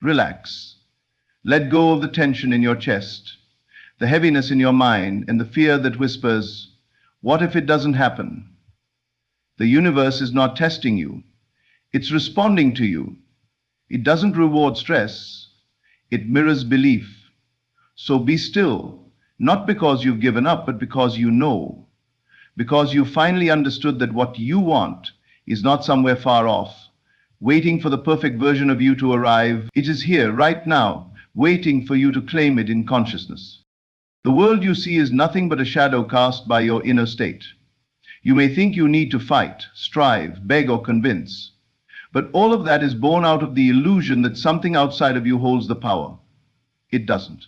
Relax. Let go of the tension in your chest, the heaviness in your mind, and the fear that whispers, "What if it doesn't happen?" The universe is not testing you. It's responding to you. It doesn't reward stress. It mirrors belief. So be still, not because you've given up, but because you know. Because you finally understood that what you want is not somewhere far off, waiting for the perfect version of you to arrive. It is here, right now, waiting for you to claim it in consciousness. The world you see is nothing but a shadow cast by your inner state. You may think you need to fight, strive, beg, or convince, but all of that is born out of the illusion that something outside of you holds the power. It doesn't.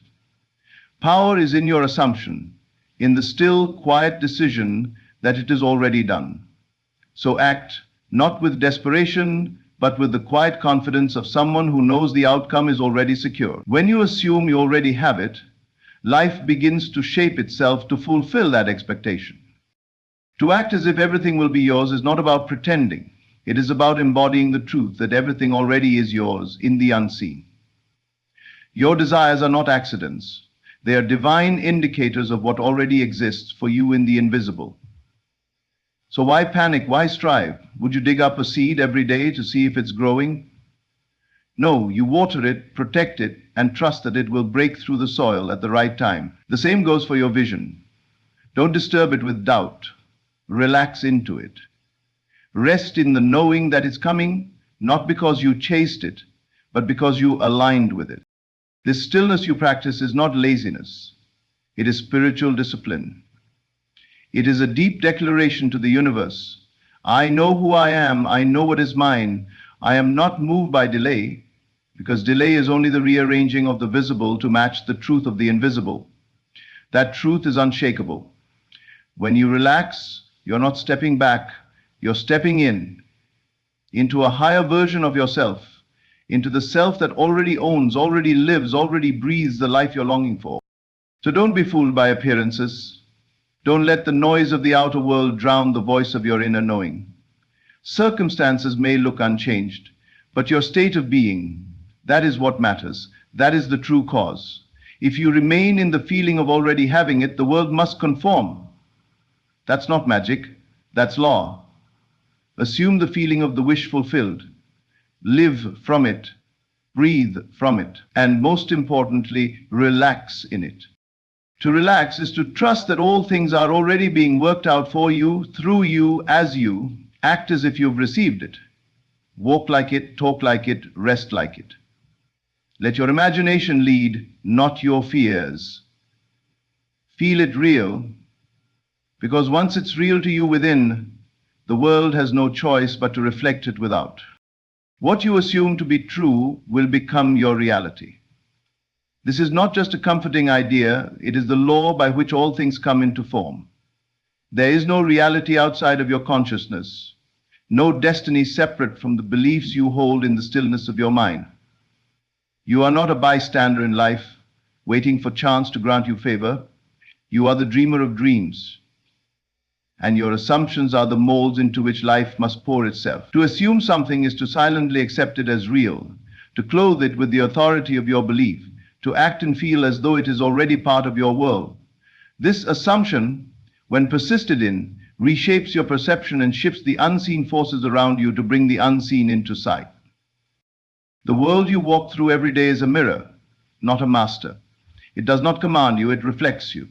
Power is in your assumption, in the still, quiet decision that it is already done. So act, not with desperation, but with the quiet confidence of someone who knows the outcome is already secure. When you assume you already have it, life begins to shape itself to fulfill that expectation. To act as if everything will be yours is not about pretending. It is about embodying the truth that everything already is yours in the unseen. Your desires are not accidents. They are divine indicators of what already exists for you in the invisible. So why panic? Why strive? Would you dig up a seed every day to see if it's growing? No, you water it, protect it, and trust that it will break through the soil at the right time. The same goes for your vision. Don't disturb it with doubt. Relax into it. Rest in the knowing that it's coming, not because you chased it, but because you aligned with it. This stillness you practice is not laziness. It is spiritual discipline. It is a deep declaration to the universe. I know who I am. I know what is mine. I am not moved by delay, because delay is only the rearranging of the visible to match the truth of the invisible. That truth is unshakable. When you relax, you're not stepping back. You're stepping into a higher version of yourself, into the self that already owns, already lives, already breathes the life you're longing for. So don't be fooled by appearances. Don't let the noise of the outer world drown the voice of your inner knowing. Circumstances may look unchanged, but your state of being, that is what matters. That is the true cause. If you remain in the feeling of already having it, the world must conform. That's not magic. That's law. Assume the feeling of the wish fulfilled. Live from it. Breathe from it. And most importantly, relax in it. To relax is to trust that all things are already being worked out for you, through you, as you. Act as if you've received it. Walk like it, talk like it, rest like it. Let your imagination lead, not your fears. Feel it real, because once it's real to you within, the world has no choice but to reflect it without. What you assume to be true will become your reality. This is not just a comforting idea, it is the law by which all things come into form. There is no reality outside of your consciousness, no destiny separate from the beliefs you hold in the stillness of your mind. You are not a bystander in life, waiting for chance to grant you favor. You are the dreamer of dreams, and your assumptions are the molds into which life must pour itself. To assume something is to silently accept it as real, to clothe it with the authority of your belief, to act and feel as though it is already part of your world. This assumption, when persisted in, reshapes your perception and shifts the unseen forces around you to bring the unseen into sight. The world you walk through every day is a mirror, not a master. It does not command you, it reflects you.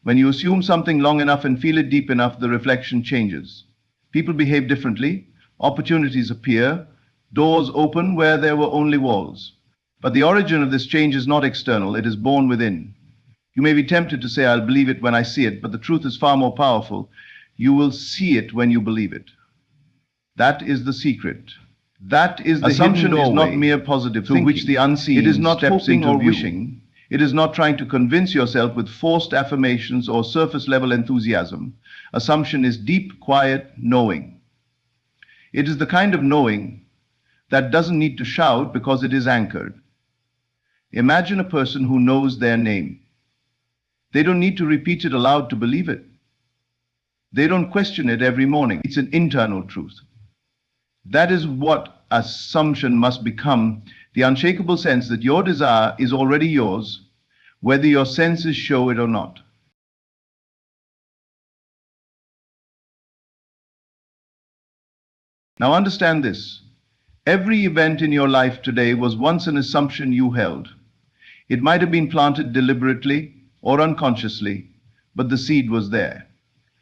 When you assume something long enough and feel it deep enough, the reflection changes. People behave differently, opportunities appear, doors open where there were only walls. But the origin of this change is not external, it is born within. You may be tempted to say, I'll believe it when I see it, but the truth is far more powerful. You will see it when you believe it. That is the secret. That is the assumption is not mere positive through which the unseen it is not hoping or wishing. It is not trying to convince yourself with forced affirmations or surface-level enthusiasm. Assumption is deep, quiet knowing. It is the kind of knowing that doesn't need to shout because it is anchored. Imagine a person who knows their name. They don't need to repeat it aloud to believe it. They don't question it every morning. It's an internal truth. That is what assumption must become, the unshakable sense that your desire is already yours, whether your senses show it or not. Now understand this. Every event in your life today was once an assumption you held. It might have been planted deliberately or unconsciously, but the seed was there.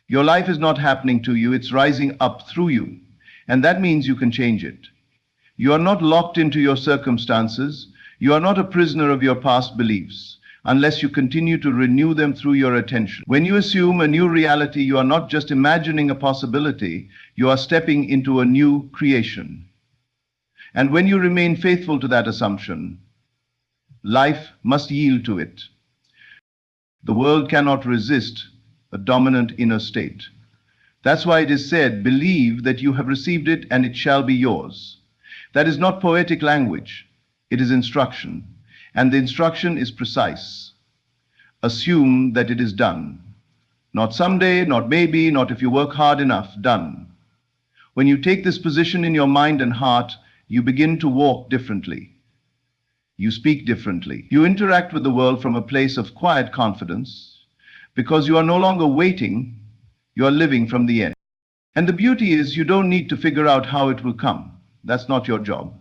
Your life is not happening to you, it's rising up through you, and that means you can change it. You are not locked into your circumstances, you are not a prisoner of your past beliefs, unless you continue to renew them through your attention. When you assume a new reality, you are not just imagining a possibility, you are stepping into a new creation. And when you remain faithful to that assumption, life must yield to it. The world cannot resist a dominant inner state. That's why it is said, believe that you have received it and it shall be yours. That is not poetic language, it is instruction. And the instruction is precise. Assume that it is done. Not someday, not maybe, not if you work hard enough, done. When you take this position in your mind and heart, you begin to walk differently. You speak differently. You interact with the world from a place of quiet confidence, because you are no longer waiting, you are living from the end. And the beauty is, you don't need to figure out how it will come. That's not your job.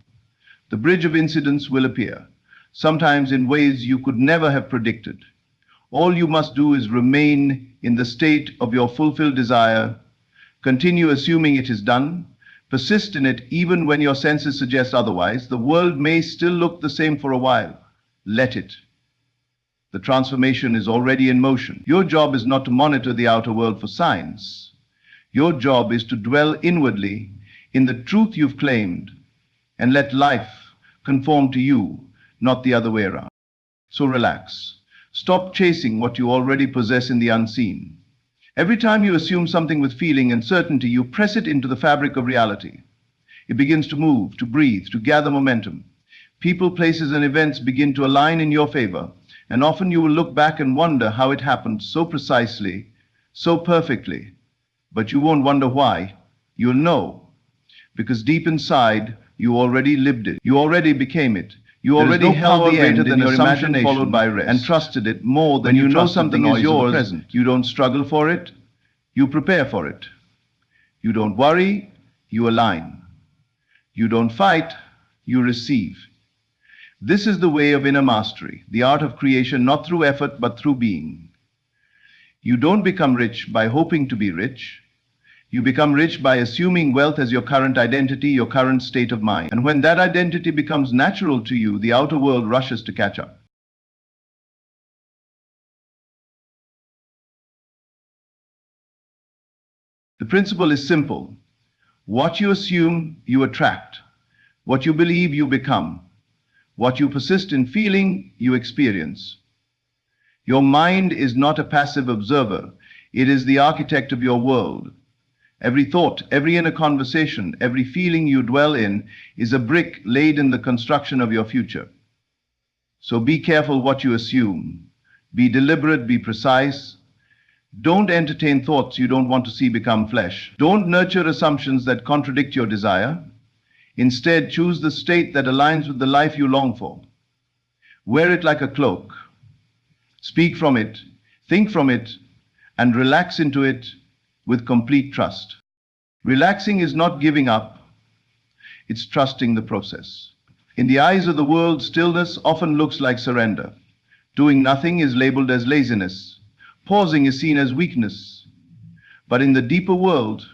The bridge of incidents will appear, sometimes in ways you could never have predicted. All you must do is remain in the state of your fulfilled desire, continue assuming it is done, persist in it even when your senses suggest otherwise. The world may still look the same for a while. Let it. The transformation is already in motion. Your job is not to monitor the outer world for signs. Your job is to dwell inwardly in the truth you've claimed and let life conform to you, not the other way around. So relax. Stop chasing what you already possess in the unseen. Every time you assume something with feeling and certainty, you press it into the fabric of reality. It begins to move, to breathe, to gather momentum. People, places, and events begin to align in your favor, and often you will look back and wonder how it happened so precisely, so perfectly. But you won't wonder why. You'll know, because deep inside, you already lived it. You already became it. You already held the end in your imagination, followed by rest, and trusted it more than you know something is yours. You don't struggle for it, you prepare for it. You don't worry, you align. You don't fight, you receive. This is the way of inner mastery, the art of creation, not through effort but through being. You don't become rich by hoping to be rich. You become rich by assuming wealth as your current identity, your current state of mind. And when that identity becomes natural to you, the outer world rushes to catch up. The principle is simple. What you assume, you attract. What you believe, you become. What you persist in feeling, you experience. Your mind is not a passive observer. It is the architect of your world. Every thought, every inner conversation, every feeling you dwell in is a brick laid in the construction of your future. So be careful what you assume. Be deliberate, be precise. Don't entertain thoughts you don't want to see become flesh. Don't nurture assumptions that contradict your desire. Instead, choose the state that aligns with the life you long for. Wear it like a cloak. Speak from it, think from it, and relax into it with complete trust. Relaxing is not giving up, it's trusting the process. In the eyes of the world, stillness often looks like surrender. Doing nothing is labeled as laziness. Pausing is seen as weakness. But in the deeper world,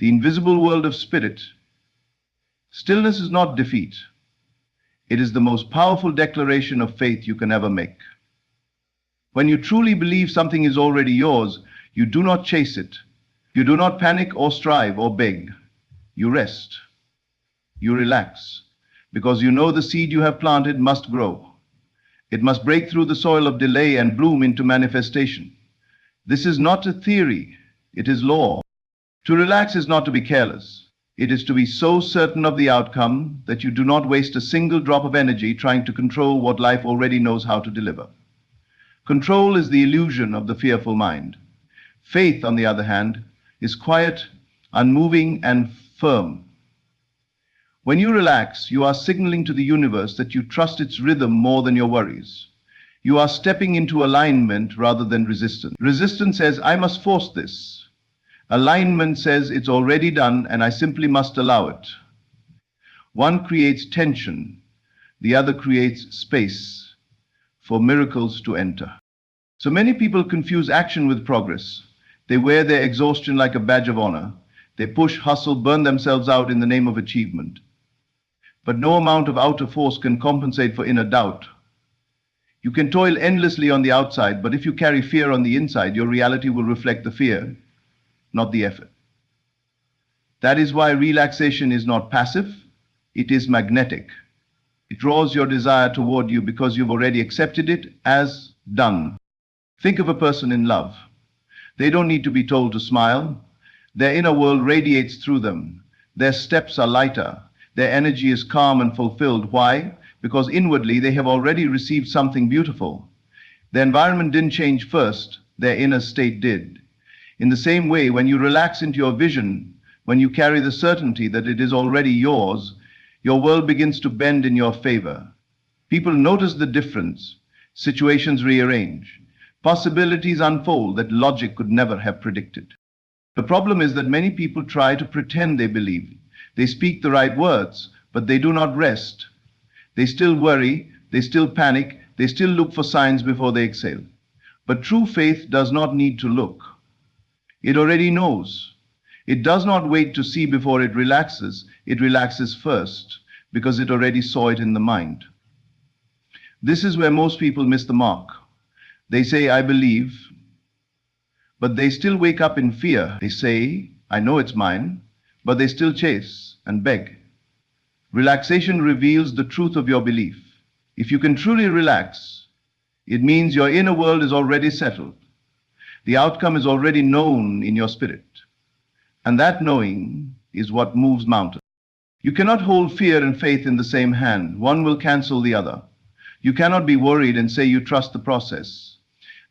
the invisible world of spirit, stillness is not defeat. It is the most powerful declaration of faith you can ever make. When you truly believe something is already yours, you do not chase it. You do not panic or strive or beg. You rest. You relax, because you know the seed you have planted must grow. It must break through the soil of delay and bloom into manifestation. This is not a theory, it is law. To relax is not to be careless. It is to be so certain of the outcome that you do not waste a single drop of energy trying to control what life already knows how to deliver. Control is the illusion of the fearful mind. Faith, on the other hand, is quiet, unmoving, and firm. When you relax, you are signaling to the universe that you trust its rhythm more than your worries. You are stepping into alignment rather than resistance. Resistance says, I must force this. Alignment says, it's already done and I simply must allow it. One creates tension, the other creates space for miracles to enter. So many people confuse action with progress. They wear their exhaustion like a badge of honor. They push, hustle, burn themselves out in the name of achievement. But no amount of outer force can compensate for inner doubt. You can toil endlessly on the outside, but if you carry fear on the inside, your reality will reflect the fear, not the effort. That is why relaxation is not passive, it is magnetic. It draws your desire toward you because you've already accepted it as done. Think of a person in love. They don't need to be told to smile. Their inner world radiates through them. Their steps are lighter. Their energy is calm and fulfilled. Why? Because inwardly they have already received something beautiful. The environment didn't change first, their inner state did. In the same way, when you relax into your vision, when you carry the certainty that it is already yours, your world begins to bend in your favor. People notice the difference. Situations rearrange. Possibilities unfold that logic could never have predicted. The problem is that many people try to pretend they believe. They speak the right words, but they do not rest. They still worry, they still panic, they still look for signs before they exhale. But true faith does not need to look. It already knows. It does not wait to see before it relaxes first, because it already saw it in the mind. This is where most people miss the mark. They say, I believe, but they still wake up in fear. They say, I know it's mine, but they still chase and beg. Relaxation reveals the truth of your belief. If you can truly relax, it means your inner world is already settled. The outcome is already known in your spirit. And that knowing is what moves mountains. You cannot hold fear and faith in the same hand. One will cancel the other. You cannot be worried and say you trust the process.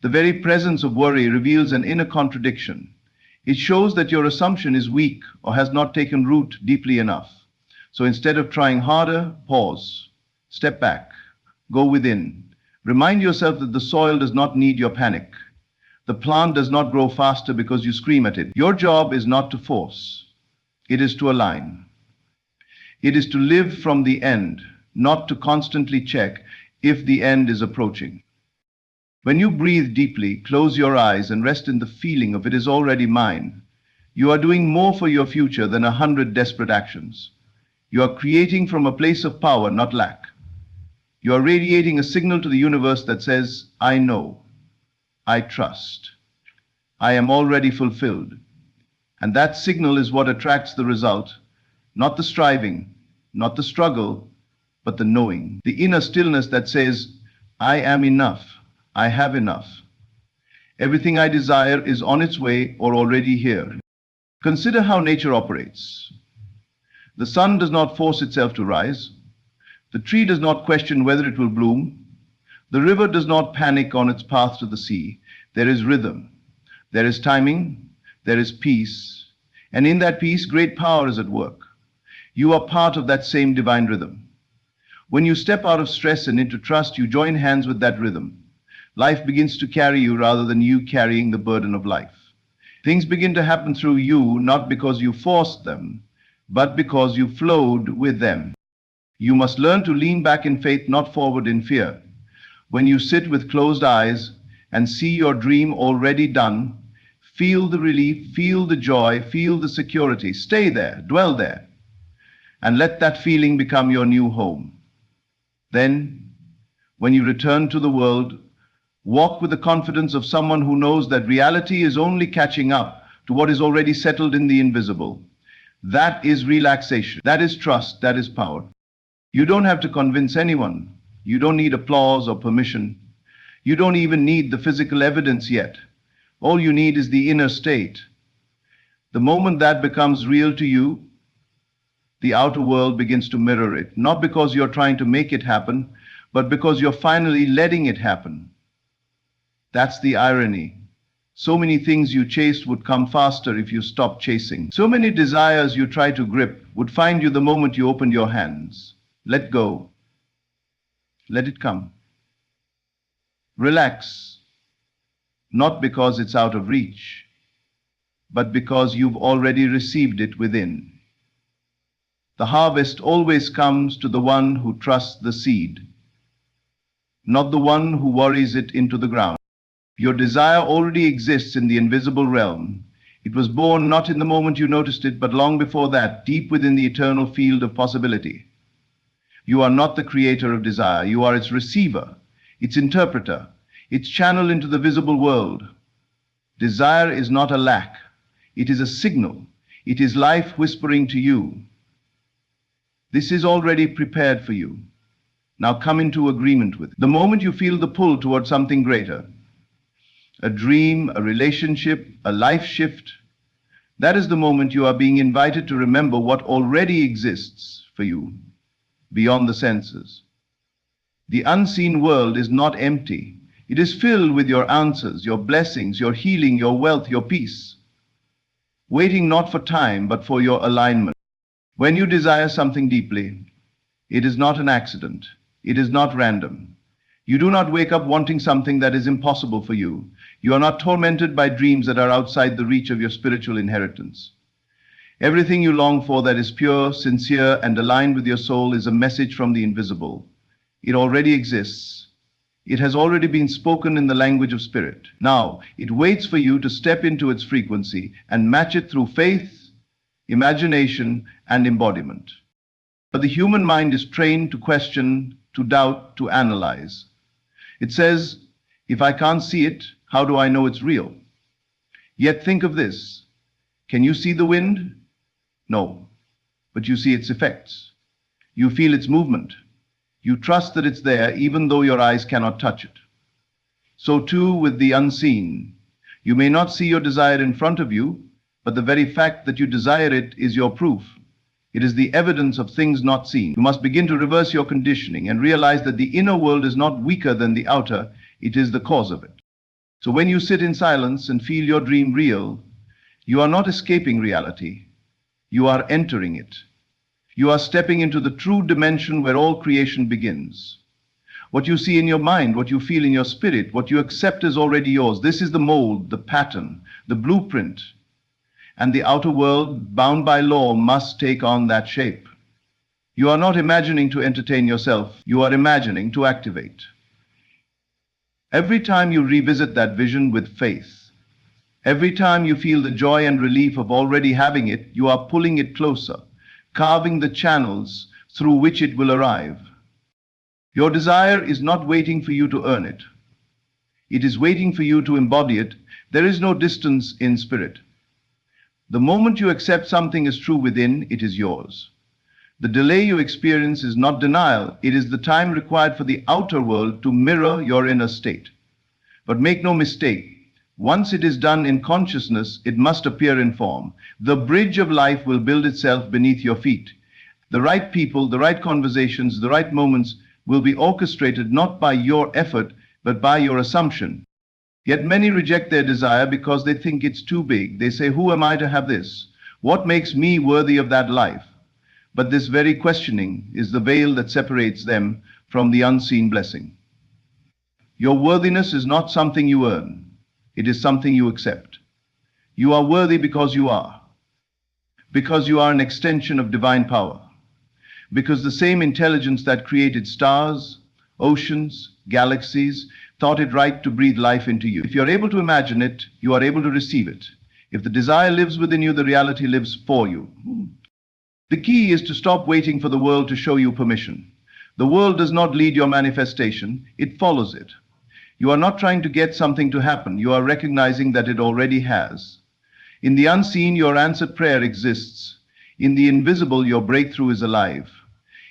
The very presence of worry reveals an inner contradiction. It shows that your assumption is weak or has not taken root deeply enough. So instead of trying harder, pause, step back, go within. Remind yourself that the soil does not need your panic. The plant does not grow faster because you scream at it. Your job is not to force. It is to align. It is to live from the end, not to constantly check if the end is approaching. When you breathe deeply, close your eyes and rest in the feeling of it is already mine, you are doing more for your future than 100 desperate actions. You are creating from a place of power, not lack. You are radiating a signal to the universe that says, I know, I trust, I am already fulfilled. And that signal is what attracts the result, not the striving, not the struggle, but the knowing. The inner stillness that says, I am enough, I have enough. Everything I desire is on its way or already here. Consider how nature operates. The sun does not force itself to rise. The tree does not question whether it will bloom. The river does not panic on its path to the sea. There is rhythm. There is timing. There is peace. And in that peace, great power is at work. You are part of that same divine rhythm. When you step out of stress and into trust, you join hands with that rhythm. Life begins to carry you rather than you carrying the burden of life. Things begin to happen through you, not because you forced them, but because you flowed with them. You must learn to lean back in faith, not forward in fear. When you sit with closed eyes and see your dream already done, feel the relief, feel the joy, feel the security. Stay there, dwell there, and let that feeling become your new home. Then, when you return to the world, walk with the confidence of someone who knows that reality is only catching up to what is already settled in the invisible. That is relaxation. That is trust. That is power. You don't have to convince anyone. You don't need applause or permission. You don't even need the physical evidence yet. All you need is the inner state. The moment that becomes real to you, the outer world begins to mirror it, not because you're trying to make it happen, but because you're finally letting it happen. That's the irony. So many things you chased would come faster if you stopped chasing. So many desires you tried to grip would find you the moment you opened your hands. Let go. Let it come. Relax. Not because it's out of reach, but because you've already received it within. The harvest always comes to the one who trusts the seed, not the one who worries it into the ground. Your desire already exists in the invisible realm. It was born not in the moment you noticed it, but long before that, deep within the eternal field of possibility. You are not the creator of desire. You are its receiver, its interpreter, its channel into the visible world. Desire is not a lack. It is a signal. It is life whispering to you. This is already prepared for you. Now come into agreement with it. The moment you feel the pull towards something greater, a dream, a relationship, a life shift, that is the moment you are being invited to remember what already exists for you beyond the senses. The unseen world is not empty. It is filled with your answers, your blessings, your healing, your wealth, your peace, waiting not for time, but for your alignment. When you desire something deeply, it is not an accident. It is not random. You do not wake up wanting something that is impossible for you. You are not tormented by dreams that are outside the reach of your spiritual inheritance. Everything you long for that is pure, sincere, and aligned with your soul is a message from the invisible. It already exists. It has already been spoken in the language of spirit. Now, it waits for you to step into its frequency and match it through faith, imagination, and embodiment. But the human mind is trained to question, to doubt, to analyze. It says, if I can't see it, how do I know it's real? Yet think of this. Can you see the wind? No, but you see its effects. You feel its movement. You trust that it's there even though your eyes cannot touch it. So too with the unseen. You may not see your desire in front of you, but the very fact that you desire it is your proof. It is the evidence of things not seen. You must begin to reverse your conditioning and realize that the inner world is not weaker than the outer. It is the cause of it. So when you sit in silence and feel your dream real, you are not escaping reality. You are entering it. You are stepping into the true dimension where all creation begins. What you see in your mind, what you feel in your spirit, what you accept is already yours. This is the mold, the pattern, the blueprint. And the outer world, bound by law, must take on that shape. You are not imagining to entertain yourself. You are imagining to activate. Every time you revisit that vision with faith, every time you feel the joy and relief of already having it, you are pulling it closer, carving the channels through which it will arrive. Your desire is not waiting for you to earn it. It is waiting for you to embody it. There is no distance in spirit. The moment you accept something is true within, it is yours. The delay you experience is not denial. It is the time required for the outer world to mirror your inner state. But make no mistake, once it is done in consciousness, it must appear in form. The bridge of life will build itself beneath your feet. The right people, the right conversations, the right moments will be orchestrated not by your effort, but by your assumption. Yet many reject their desire because they think it's too big. They say, who am I to have this? What makes me worthy of that life? But this very questioning is the veil that separates them from the unseen blessing. Your worthiness is not something you earn. It is something you accept. You are worthy because you are. Because you are an extension of divine power. Because the same intelligence that created stars, oceans, galaxies, thought it right to breathe life into you. If you are able to imagine it, you are able to receive it. If the desire lives within you, the reality lives for you. The key is to stop waiting for the world to show you permission. The world does not lead your manifestation, it follows it. You are not trying to get something to happen, you are recognizing that it already has. In the unseen, your answered prayer exists. In the invisible, your breakthrough is alive.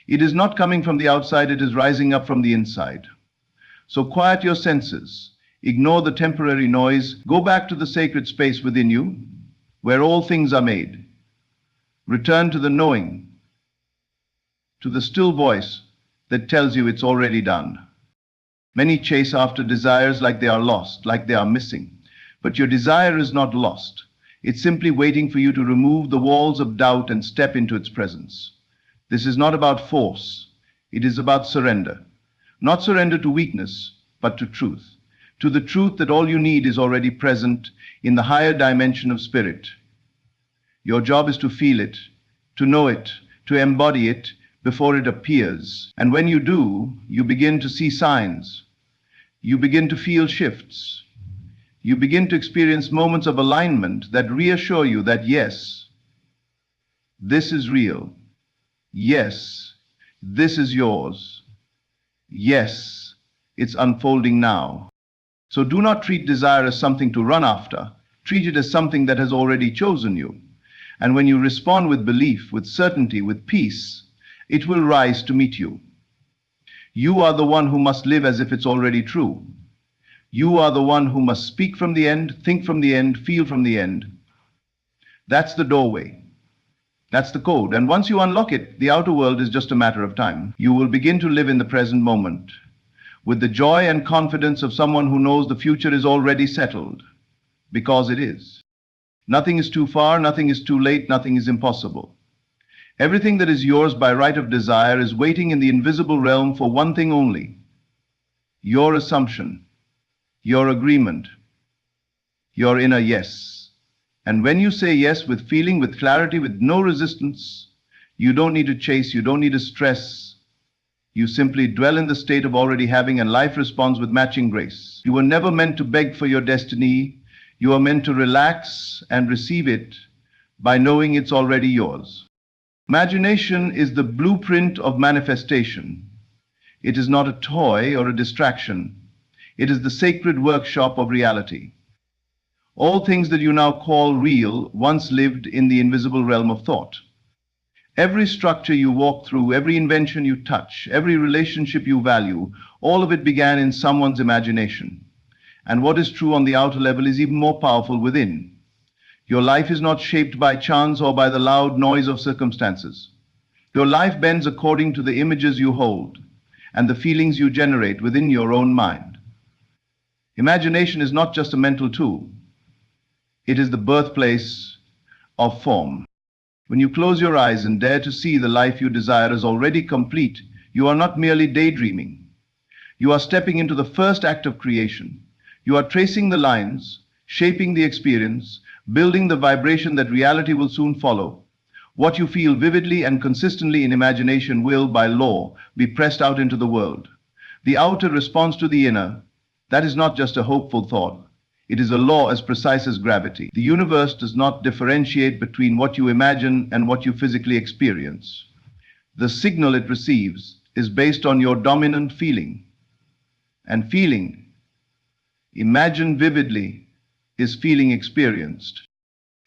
It is not coming from the outside, it is rising up from the inside. So quiet your senses, ignore the temporary noise, go back to the sacred space within you, where all things are made. Return to the knowing, to the still voice that tells you it's already done. Many chase after desires like they are lost, like they are missing. But your desire is not lost. It's simply waiting for you to remove the walls of doubt and step into its presence. This is not about force. It is about surrender. Not surrender to weakness, but to truth. To the truth that all you need is already present in the higher dimension of spirit. Your job is to feel it, to know it, to embody it before it appears. And when you do, you begin to see signs. You begin to feel shifts. You begin to experience moments of alignment that reassure you that yes, this is real. Yes, this is yours. Yes, it's unfolding now. So do not treat desire as something to run after. Treat it as something that has already chosen you. And when you respond with belief, with certainty, with peace, it will rise to meet you. You are the one who must live as if it's already true. You are the one who must speak from the end, think from the end, feel from the end. That's the doorway. That's the code. And once you unlock it, the outer world is just a matter of time. You will begin to live in the present moment with the joy and confidence of someone who knows the future is already settled, because it is. Nothing is too far, nothing is too late, nothing is impossible. Everything that is yours by right of desire is waiting in the invisible realm for one thing only: your assumption, your agreement, your inner yes. And when you say yes with feeling, with clarity, with no resistance, you don't need to chase, you don't need to stress. You simply dwell in the state of already having, and life responds with matching grace. You were never meant to beg for your destiny. You are meant to relax and receive it by knowing it's already yours. Imagination is the blueprint of manifestation. It is not a toy or a distraction. It is the sacred workshop of reality. All things that you now call real once lived in the invisible realm of thought. Every structure you walk through, every invention you touch, every relationship you value, all of it began in someone's imagination. And what is true on the outer level is even more powerful within. Your life is not shaped by chance or by the loud noise of circumstances. Your life bends according to the images you hold and the feelings you generate within your own mind. Imagination is not just a mental tool. It is the birthplace of form. When you close your eyes and dare to see the life you desire as already complete, you are not merely daydreaming. You are stepping into the first act of creation. You are tracing the lines, shaping the experience, building the vibration that reality will soon follow. What you feel vividly and consistently in imagination will, by law, be pressed out into the world. The outer responds to the inner. That is not just a hopeful thought. It is a law as precise as gravity. The universe does not differentiate between what you imagine and what you physically experience. The signal it receives is based on your dominant feeling. And feeling, imagined vividly, is feeling experienced.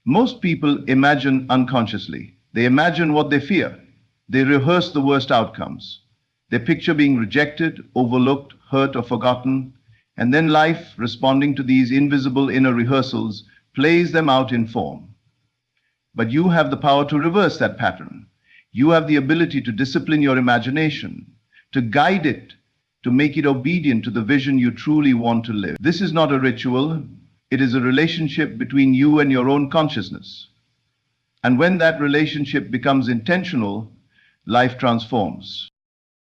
Most people imagine unconsciously. They imagine what they fear. They rehearse the worst outcomes. They picture being rejected, overlooked, hurt, or forgotten. And then life, responding to these invisible inner rehearsals, plays them out in form. But you have the power to reverse that pattern. You have the ability to discipline your imagination, to guide it, to make it obedient to the vision you truly want to live. This is not a ritual. It is a relationship between you and your own consciousness. And when that relationship becomes intentional, life transforms.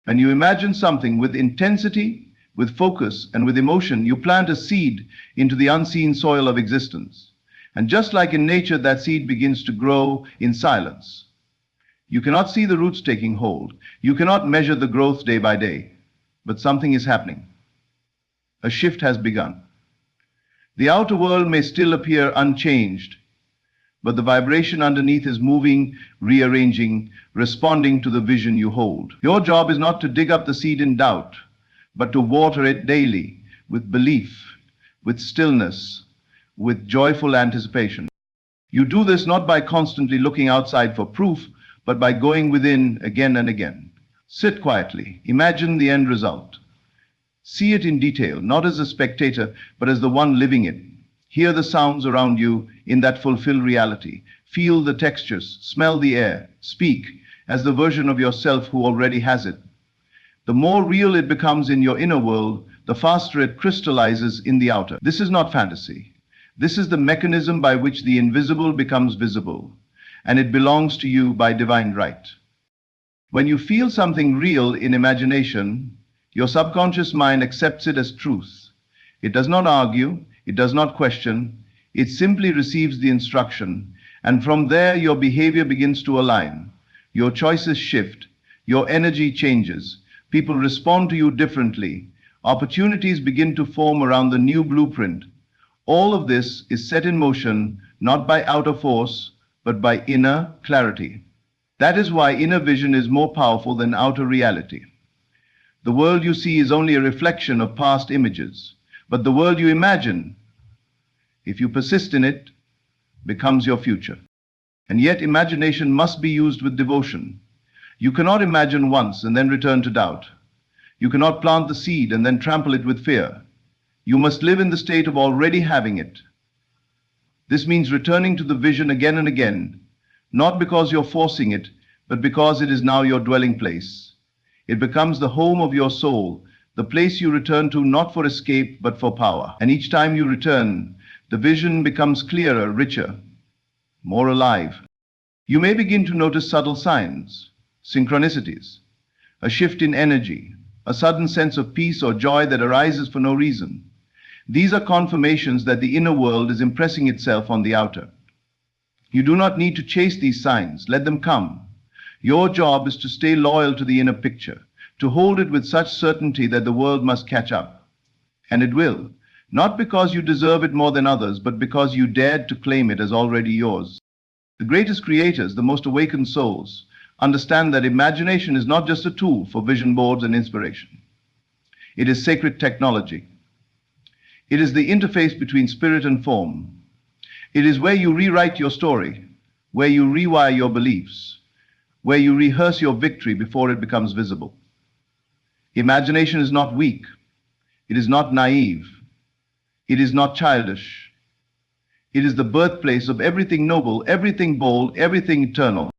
When you imagine something with intensity, with focus, and with emotion, you plant a seed into the unseen soil of existence. And just like in nature, that seed begins to grow in silence. You cannot see the roots taking hold. You cannot measure the growth day by day. But something is happening. A shift has begun. The outer world may still appear unchanged, but the vibration underneath is moving, rearranging, responding to the vision you hold. Your job is not to dig up the seed in doubt, but to water it daily with belief, with stillness, with joyful anticipation. You do this not by constantly looking outside for proof, but by going within again and again. Sit quietly. Imagine the end result. See it in detail, not as a spectator, but as the one living it. Hear the sounds around you in that fulfilled reality. Feel the textures, smell the air, speak as the version of yourself who already has it. The more real it becomes in your inner world, the faster it crystallizes in the outer. This is not fantasy. This is the mechanism by which the invisible becomes visible, and it belongs to you by divine right. When you feel something real in imagination, your subconscious mind accepts it as truth. It does not argue, it does not question, it simply receives the instruction, and from there your behavior begins to align. Your choices shift, your energy changes, people respond to you differently, opportunities begin to form around the new blueprint. All of this is set in motion not by outer force, but by inner clarity. That is why inner vision is more powerful than outer reality. The world you see is only a reflection of past images, but the world you imagine, if you persist in it, becomes your future. And yet imagination must be used with devotion. You cannot imagine once and then return to doubt. You cannot plant the seed and then trample it with fear. You must live in the state of already having it. This means returning to the vision again and again, not because you're forcing it, but because it is now your dwelling place. It becomes the home of your soul, the place you return to not for escape, but for power. And each time you return, the vision becomes clearer, richer, more alive. You may begin to notice subtle signs, synchronicities, a shift in energy, a sudden sense of peace or joy that arises for no reason. These are confirmations that the inner world is impressing itself on the outer. You do not need to chase these signs, let them come. Your job is to stay loyal to the inner picture, to hold it with such certainty that the world must catch up. And it will, not because you deserve it more than others, but because you dared to claim it as already yours. The greatest creators, the most awakened souls, understand that imagination is not just a tool for vision boards and inspiration. It is sacred technology. It is the interface between spirit and form. It is where you rewrite your story, where you rewire your beliefs, where you rehearse your victory before it becomes visible. Imagination is not weak. It is not naive. It is not childish. It is the birthplace of everything noble, everything bold, everything eternal.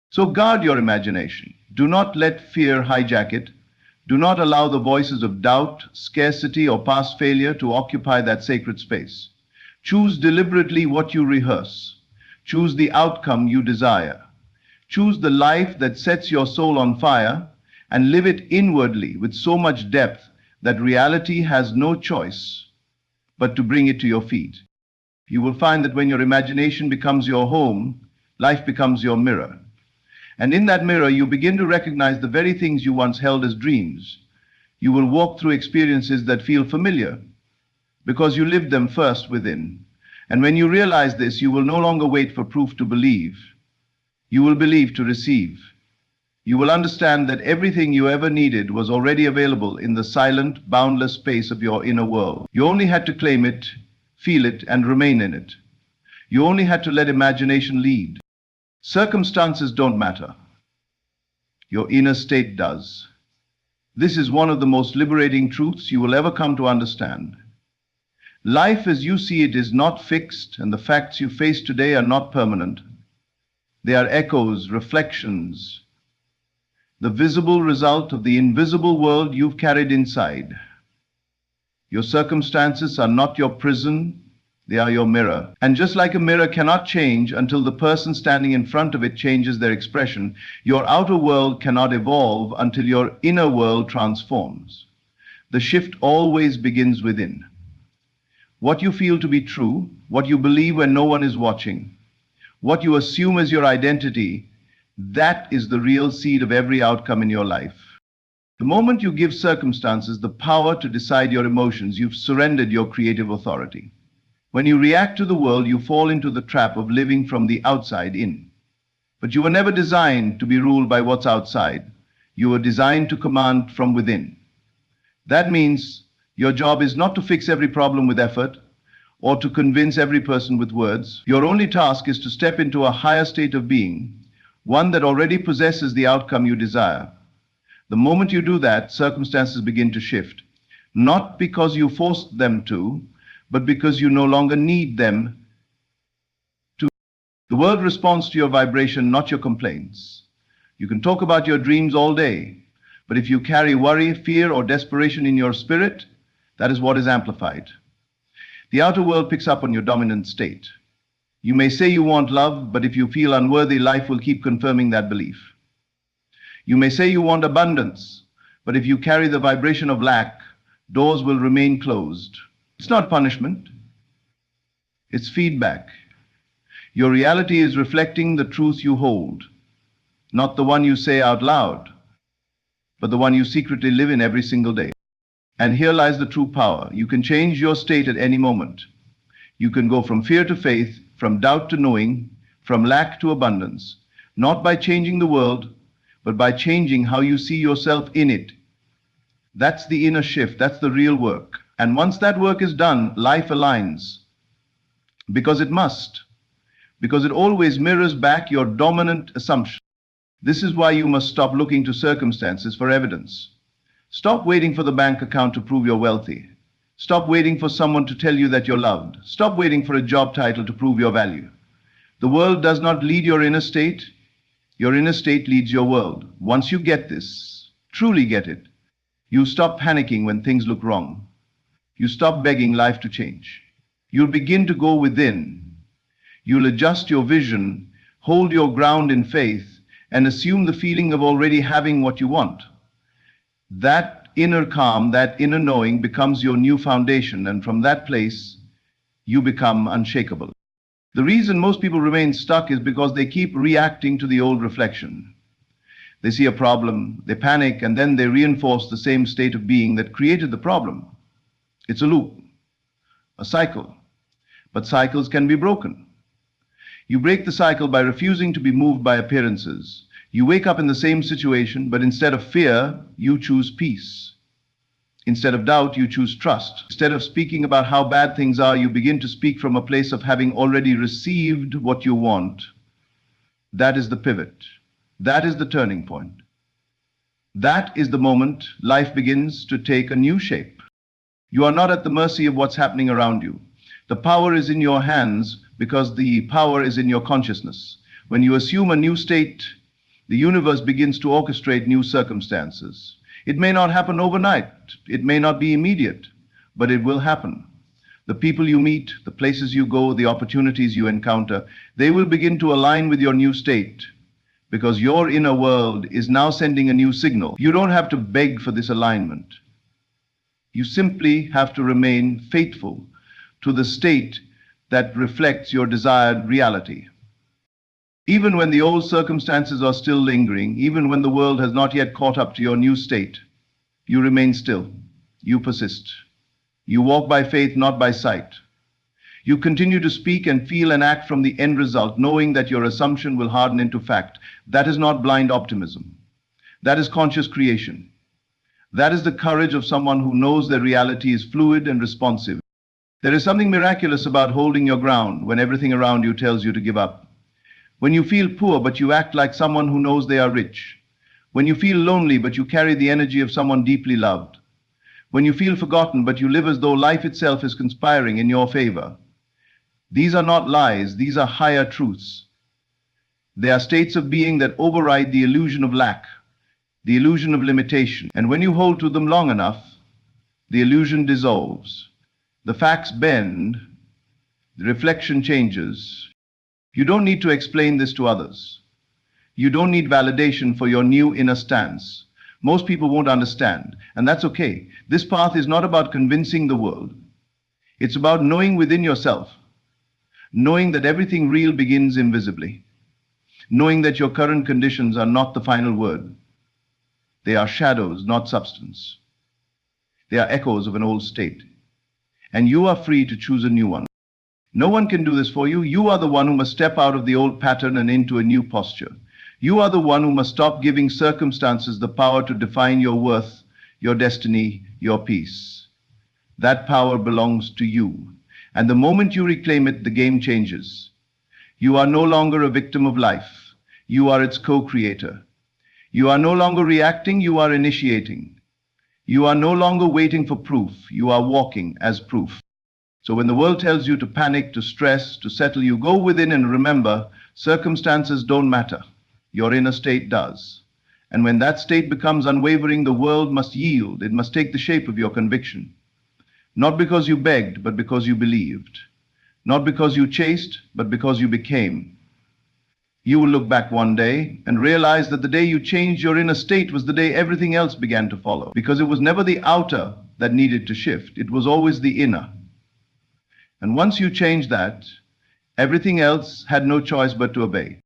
So guard your imagination. Do not let fear hijack it. Do not allow the voices of doubt, scarcity, or past failure to occupy that sacred space. Choose deliberately what you rehearse. Choose the outcome you desire. Choose the life that sets your soul on fire, and live it inwardly with so much depth that reality has no choice but to bring it to your feet. You will find that when your imagination becomes your home, life becomes your mirror. And in that mirror, you begin to recognize the very things you once held as dreams. You will walk through experiences that feel familiar because you lived them first within. And when you realize this, you will no longer wait for proof to believe. You will believe to receive. You will understand that everything you ever needed was already available in the silent, boundless space of your inner world. You only had to claim it, feel it, and remain in it. You only had to let imagination lead. Circumstances don't matter. Your inner state does. This is one of the most liberating truths you will ever come to understand. Life as you see it is not fixed, and the facts you face today are not permanent. They are echoes, reflections, the visible result of the invisible world you've carried inside. Your circumstances are not your prison, they are your mirror. And just like a mirror cannot change until the person standing in front of it changes their expression, your outer world cannot evolve until your inner world transforms. The shift always begins within. What you feel to be true, what you believe when no one is watching, what you assume as your identity, that is the real seed of every outcome in your life. The moment you give circumstances the power to decide your emotions, you've surrendered your creative authority. When you react to the world, you fall into the trap of living from the outside in. But you were never designed to be ruled by what's outside. You were designed to command from within. That means your job is not to fix every problem with effort or to convince every person with words. Your only task is to step into a higher state of being, one that already possesses the outcome you desire. The moment you do that, circumstances begin to shift, not because you forced them to, but because you no longer need them to. The world responds to your vibration, not your complaints. You can talk about your dreams all day, but if you carry worry, fear, or desperation in your spirit, that is what is amplified. The outer world picks up on your dominant state. You may say you want love, but if you feel unworthy, life will keep confirming that belief. You may say you want abundance, but if you carry the vibration of lack, doors will remain closed. It's not punishment. It's feedback. Your reality is reflecting the truth you hold, not the one you say out loud, but the one you secretly live in every single day. And here lies the true power. You can change your state at any moment. You can go from fear to faith, from doubt to knowing, from lack to abundance, not by changing the world, but by changing how you see yourself in it. That's the inner shift. That's the real work. And once that work is done, life aligns. Because it must. Because it always mirrors back your dominant assumption. This is why you must stop looking to circumstances for evidence. Stop waiting for the bank account to prove you're wealthy. Stop waiting for someone to tell you that you're loved. Stop waiting for a job title to prove your value. The world does not lead your inner state. Your inner state leads your world. Once you get this, truly get it, you stop panicking when things look wrong. You stop begging life to change. You'll begin to go within. You'll adjust your vision, hold your ground in faith, and assume the feeling of already having what you want. That inner calm, that inner knowing becomes your new foundation, and from that place, you become unshakable. The reason most people remain stuck is because they keep reacting to the old reflection. They see a problem, they panic, and then they reinforce the same state of being that created the problem. It's a loop, a cycle. But cycles can be broken. You break the cycle by refusing to be moved by appearances. You wake up in the same situation, but instead of fear, you choose peace. Instead of doubt, you choose trust. Instead of speaking about how bad things are, you begin to speak from a place of having already received what you want. That is the pivot. That is the turning point. That is the moment life begins to take a new shape. You are not at the mercy of what's happening around you. The power is in your hands because the power is in your consciousness. When you assume a new state, the universe begins to orchestrate new circumstances. It may not happen overnight. It may not be immediate, but it will happen. The people you meet, the places you go, the opportunities you encounter, they will begin to align with your new state because your inner world is now sending a new signal. You don't have to beg for this alignment. You simply have to remain faithful to the state that reflects your desired reality. Even when the old circumstances are still lingering, even when the world has not yet caught up to your new state, you remain still. You persist. You walk by faith, not by sight. You continue to speak and feel and act from the end result, knowing that your assumption will harden into fact. That is not blind optimism. That is conscious creation. That is the courage of someone who knows their reality is fluid and responsive. There is something miraculous about holding your ground when everything around you tells you to give up. When you feel poor, but you act like someone who knows they are rich. When you feel lonely, but you carry the energy of someone deeply loved. When you feel forgotten, but you live as though life itself is conspiring in your favor. These are not lies, these are higher truths. They are states of being that override the illusion of lack, the illusion of limitation. And when you hold to them long enough, the illusion dissolves. The facts bend, the reflection changes. You don't need to explain this to others. You don't need validation for your new inner stance. Most people won't understand, and that's okay. This path is not about convincing the world. It's about knowing within yourself, knowing that everything real begins invisibly, knowing that your current conditions are not the final word. They are shadows, not substance. They are echoes of an old state, and you are free to choose a new one. No one can do this for you. You are the one who must step out of the old pattern and into a new posture. You are the one who must stop giving circumstances the power to define your worth, your destiny, your peace. That power belongs to you. And the moment you reclaim it, the game changes. You are no longer a victim of life. You are its co-creator. You are no longer reacting, you are initiating. You are no longer waiting for proof. You are walking as proof. So when the world tells you to panic, to stress, to settle, you go within and remember, circumstances don't matter. Your inner state does. And when that state becomes unwavering, the world must yield. It must take the shape of your conviction. Not because you begged, but because you believed. Not because you chased, but because you became. You will look back one day and realize that the day you changed your inner state was the day everything else began to follow. Because it was never the outer that needed to shift, it was always the inner. And once you changed that, everything else had no choice but to obey.